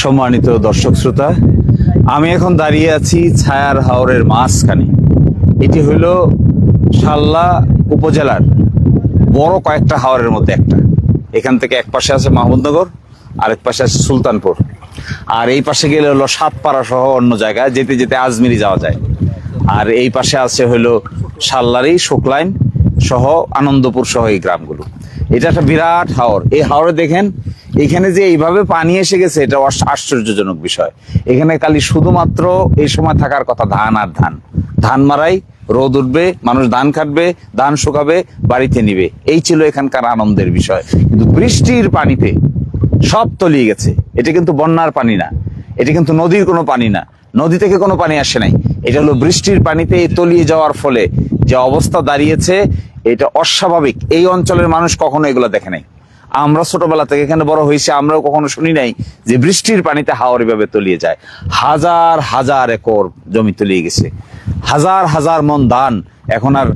সম্মানিত দর্শক শ্রোতা, আমি এখন দাঁড়িয়ে আছি ছায়ার হাওরের মাঝখানে। এটি হলো শাল্লা উপজেলার বড় কয়েকটা হাওরের মধ্যে একটা। এখান থেকে এক পাশে আছে মাহমুদনগর, আরেক পাশে আছে সুলতানপুর, আর এই পাশে গেলে হলো সাতপাড়া সহ অন্য জায়গায় যেতে যেতে আজমিরি যাওয়া যায়। আর এই পাশে আছে হলো শাল্লারি, শুকলাইন সহ আনন্দপুর সহ এই গ্রামগুলো। এটা একটা বিরাট হাওর। এই হাওরে দেখেন এখানে যে এইভাবে পানি এসে গেছে, এটা আশ্চর্যজনক বিষয়। এখানে খালি শুধুমাত্র এই সময় থাকার কথা ধান আর ধান। ধান মারাই, রোদ উঠবে, মানুষ ধান কাটবে, ধান শুকাবে, বাড়িতে নিবে, এই ছিল এখানকার আনন্দের বিষয়। কিন্তু বৃষ্টির পানিতে সব তলিয়ে গেছে। এটা কিন্তু বন্যার পানি না, এটা কিন্তু নদীর কোনো পানি না, নদী থেকে কোনো পানি আসে নাই। এটা হলো বৃষ্টির পানিতে তলিয়ে যাওয়ার ফলে যে অবস্থা দাঁড়িয়েছে, এটা অস্বাভাবিক। এই অঞ্চলের মানুষ কখনো এগুলো দেখে নাই। আমরা ছোটবেলা থেকে এখানে বড় হয়েছি, আমরাও কখনো শুনি নাই যে বৃষ্টির পানিতে হাওর এভাবে তলিয়ে যায়। হাজার হাজার একর জমি তলিয়ে গেছে, হাজার হাজার মন ধান এখন আর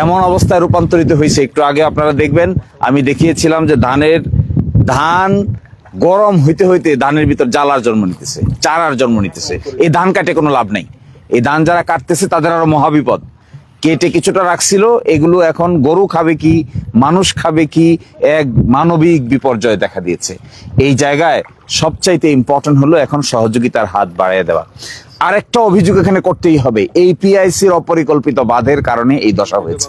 এমন অবস্থায় রূপান্তরিত হয়েছে। একটু আগে আপনারা দেখবেন, আমি দেখিয়েছিলাম যে ধান গরম হইতে হইতে ধানের ভিতর জ্বালার জন্ম নিতেছে, চারার জন্ম নিতেছে। এই ধান কাটে কোনো লাভ নাই। এই ধান যারা কাটতেছে তাদের আরো মহাবিপদ। কেটে কিছুটা রাখছিল, এগুলো এখন গরু খাবে কি, মানুষ খাবে কি, এক মানবিক বিপর্যয় দেখা দিয়েছে। এই জায়গায় সবচাইতে ইম্পর্টেন্ট হলো এখন সহযোগিতার হাত বাড়িয়ে দেওয়া। আরেকটা অভিযোগ এখানে করতেই হবে, এই পিআইসির অপরিকল্পিত বাঁধের কারণে এই দশা হয়েছে।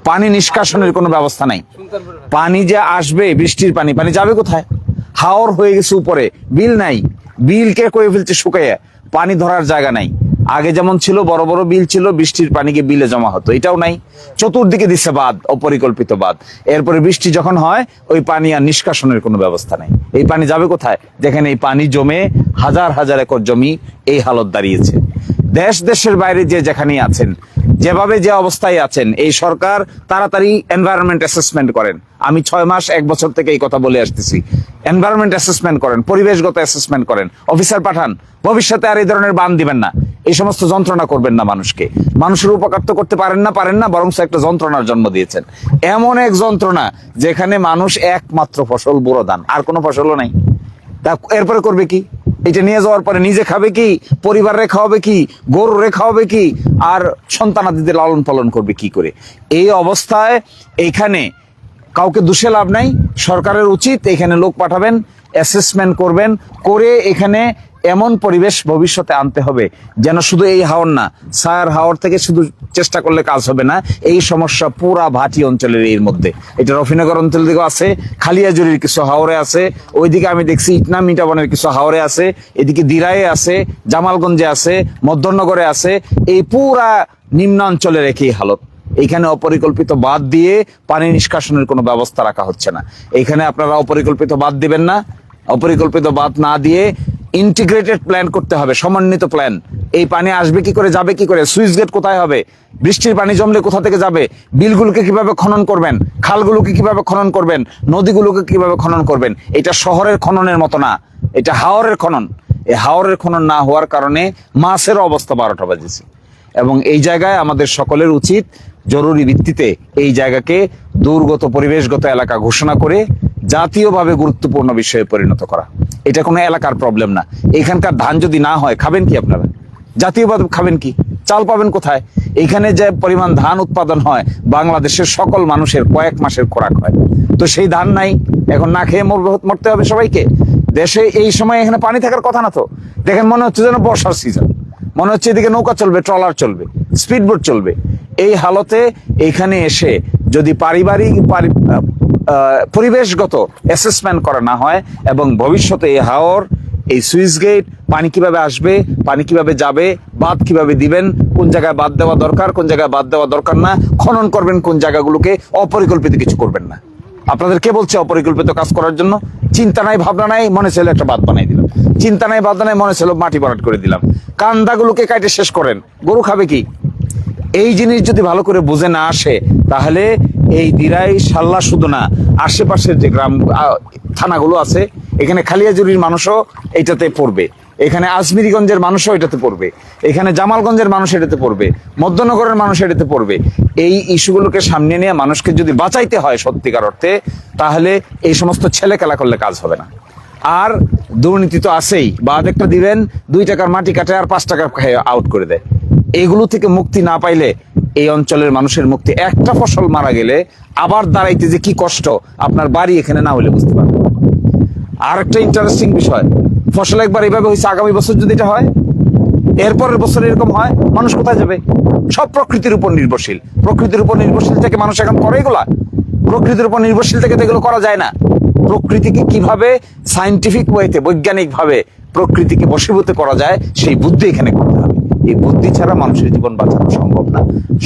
পানি নিষ্কাশনের কোনো ব্যবস্থা নাই। পানি যে আসবে, বৃষ্টির পানি, পানি যাবে কোথায়? হাওর হয়ে গেছে উপরে, বিল নাই, বিলকে কয়ে ফেলছে শুকাইয়া, পানি ধরার জায়গা নাই। আগে যেমন ছিল বড় বড় বিল ছিল, বৃষ্টির পানি গিয়ে বিলে জমা হতো, এটাও নাই। চতুর্দিকে দিচ্ছে বাঁধ, অপরিকল্পিত বাঁধ। এরপরে বৃষ্টি যখন হয়, ওই পানি আর নিষ্কাশনের কোনো ব্যবস্থা নাই। এই পানি যাবে কোথায়? যেখানে এই পানি জমে হাজার হাজার একর জমি এই হালত দাঁড়িয়েছে। দেশের বাইরে যে যেখানেই আছেন, যেভাবে যে অবস্থায় আছেন, এই সরকার তাড়াতাড়ি এনভায়রনমেন্ট অ্যাসেসমেন্ট করেন। আমি 6 মাস 1 বছর থেকে এই কথা বলে আসতেছি। এনভায়রনমেন্ট অ্যাসেসমেন্ট করেন, পরিবেশগত অ্যাসেসমেন্ট করেন, অফিসার পাঠান। ভবিষ্যতে আর এই ধরনের বান দিবেন না, এই সমস্ত যন্ত্রণা করবেন না মানুষকে। মানুষের উপকার তো করতে পারেন না, বরং একটা যন্ত্রণার জন্ম দিয়েছেন। এমন এক যন্ত্রণা যেখানে মানুষ একমাত্র ফসল বুড়ো ধান, আর কোনো ফসলও নাই। তা এরপরে করবে কি? এটা নিয়ে যাওয়ার পরে নিজে খাবে কি, পরিবার রেখা হবে কি, গরু রেখা হবে কি, আর সন্তানাদিদের লালন পালন করবে কি করে? এই অবস্থায় এইখানে কাউকে দোষে লাভ নাই। সরকারের উচিত এখানে লোক পাঠাবেন, অ্যাসেসমেন্ট করবেন, করে এখানে এমন পরিবেশ ভবিষ্যতে আনতে হবে যেন শুধু এই হাওর না, ছায়ার হাওর থেকে শুধু চেষ্টা করলে কাজ হবে না। এই সমস্যা পুরা ভাটি অঞ্চলের এর মধ্যে। এটা রফিনগর অঞ্চল দিকেও আছে, খালিয়াজুরির কিছু হাওরে আছে, ওইদিকে আমি দেখছি ইটনা মিটাবনের কিছু হাওরে আছে, এদিকে দিরায়ে আছে, জামালগঞ্জে আছে, মধ্যনগরে আছে। এই পুরা নিম্নাঞ্চলের একই হালত। এইখানে অপরিকল্পিত বাঁধ দিয়ে পানি নিষ্কাশনের কোনো ব্যবস্থা রাখা হচ্ছে না। এইখানে আপনারা অপরিকল্পিত বাঁধ দিবেন না। অপরিকল্পিত বাঁধ না দিয়ে ইন্টিগ্রেটেড প্ল্যান করতে হবে, সমন্বিত প্ল্যান। এই পানি আসবে কি করে, যাবে কি করে, সুইচ গেট কোথায় হবে, বৃষ্টির পানি জমলে কোথা থেকে যাবে, বিলগুলোকে কিভাবে খনন করবেন, খালগুলোকে কিভাবে খনন করবেন, নদীগুলোকে কিভাবে খনন করবেন। এটা শহরের খননের মতো না, এটা হাওরের খনন। এই হাওরের খনন না হওয়ার কারণে মাছের অবস্থা 12টা বাজেছে। এবং এই জায়গায় আমাদের সকলের উচিত জরুরি ভিত্তিতে এই জায়গাকে দুর্গত পরিবেশগত এলাকা ঘোষণা করে জাতীয়ভাবে গুরুত্বপূর্ণ বিষয়ে পরিণত করা। এটা কোনো এলাকার প্রবলেম না। এখানকার ধান যদি না হয়, খাবেন কি আপনারা? জাতীয়ভাবে খাবেন কি? চাল পাবেন কোথায়? এখানে যে পরিমাণ ধান উৎপাদন হয়, বাংলাদেশের সকল মানুষের কয়েক মাসের খোরাক হয়। তো সেই ধান নাই, এখন না খেয়ে মরতে হবে সবাইকে। দেশে এই সময় এখানে পানি থাকার কথা না তো। দেখেন, মনে হচ্ছে যেন বর্ষার সিজন, মনে হচ্ছে এদিকে নৌকা চলবে, ট্রলার চলবে, স্পিডবোট চলবে। এই হালতে এখানে এসে যদি পরিবেশগত অ্যাসেসমেন্ট করা না হয়, এবং ভবিষ্যতে এই হাওর, এই সুইচ গেট, পানি কিভাবে আসবে, পানি কিভাবে যাবে, বাঁধ কিভাবে দিবেন, কোন জায়গায় বাঁধ দেওয়া দরকার, কোন জায়গায় বাঁধ দেওয়া দরকার না, খনন করবেন কোন জায়গাগুলোকে, অপরিকল্পিত কিছু করবেন না। আপনাদের কে বলছে অপরিকল্পিত কাজ করার জন্য? চিন্তা নাই, ভাবনা নাই, মনে ছিল একটা বাঁধ বানাই দিলাম। চিন্তা নাই, ভাবনা নাই, মনে ছিল মাটি ভরাট করে দিলাম। কান্দাগুলোকে কাটে শেষ করেন, গরু খাবে কি? এই জিনিস যদি ভালো করে বুঝে না আসে, তাহলে এই দিরাই, শাল্লা শুধু না, আশেপাশের যে গ্রাম থানাগুলো আছে, এখানে খালিয়াজুরির মানুষও এইটাতে পড়বে, এখানে আজমিরিগঞ্জের মানুষও এটাতে পড়বে, এখানে জামালগঞ্জের মানুষ এটাতে পড়বে, মধ্যনগরের মানুষ এটাতে পড়বে। এই ইস্যুগুলোকে সামনে নিয়ে মানুষকে যদি বাঁচাইতে হয় সত্যিকার অর্থে, তাহলে এই সমস্ত ছেলে খেলা করলে কাজ হবে না। আর দুর্নীতি তো আছেই, বা আরেকটা দিবেন 2 টাকার মাটি কাটে আর 5 টাকা খেয়ে আউট করে দেয়। এগুলো থেকে মুক্তি না পাইলে এই অঞ্চলের মানুষের মুক্তি, একটা ফসল মারা গেলে আবার দাঁড়াইতে যে কি কষ্ট, আপনার বাড়ি এখানে না হলে বুঝতে পারবেন। আর একটা ইন্টারেস্টিং বিষয়, ফসল একবার এইভাবে হয়েছে, আগামী বছর যদি এটা হয়, এরপরের বছর এরকম হয়, মানুষ কোথায় যাবে? সব প্রকৃতির উপর নির্ভরশীল। প্রকৃতির উপর নির্ভরশীল থেকে মানুষ এখন করে এগুলা? প্রকৃতির উপর নির্ভরশীল থেকে তো এগুলো করা যায় না। প্রকৃতিকে কিভাবে সায়েন্টিফিক ওয়েতে, বৈজ্ঞানিক ভাবে প্রকৃতিকে বশীভূত করা যায়, সেই বুদ্ধি এখানে করতে হবে। এই বুদ্ধি ছাড়া মানুষের জীবন বাঁচানো সম্ভব না।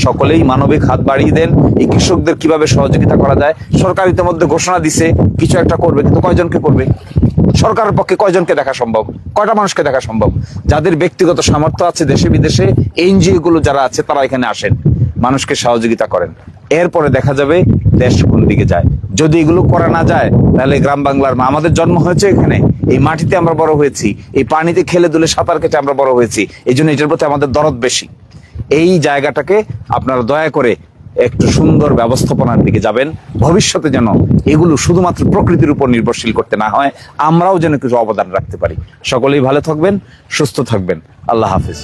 সকলেই মানবিক হাত বাড়িয়ে দেন। এই কৃষকদের কিভাবে সহযোগিতা করা যায়, সরকার ইতিমধ্যে ঘোষণা দিছে কিছু একটা করবে, কিন্তু কয়জনকে করবে? সরকারের পক্ষে কয়জনকে দেখা সম্ভব? কয়টা মানুষকে দেখা সম্ভব? যাদের ব্যক্তিগত সামর্থ্য আছে দেশে বিদেশে, এনজিও গুলো যারা আছে, তারা এখানে আসেন, মানুষকে সহযোগিতা করেন। এরপরে দেখা যাবে দেশ কোন দিকে যায়। যদি এগুলো করা না যায়, তাহলে গ্রাম বাংলার মা, আমাদের জন্ম হয়েছে এখানে, এই মাটিতে আমরা বড় হয়েছি, এই পানিতে খেলে দুলে সাঁতার কেটে আমরা বড় হয়েছি, এই জন্য এটার প্রতি আমাদের দরদ বেশি। এই জায়গাটাকে আপনারা দয়া করে একটু সুন্দর ব্যবস্থাপনার দিকে যাবেন, ভবিষ্যতে যেন এগুলো শুধুমাত্র প্রকৃতির উপর নির্ভরশীল করতে না হয়, আমরাও যেন কিছু অবদান রাখতে পারি। সকলেই ভালো থাকবেন, সুস্থ থাকবেন। আল্লাহ হাফিজ।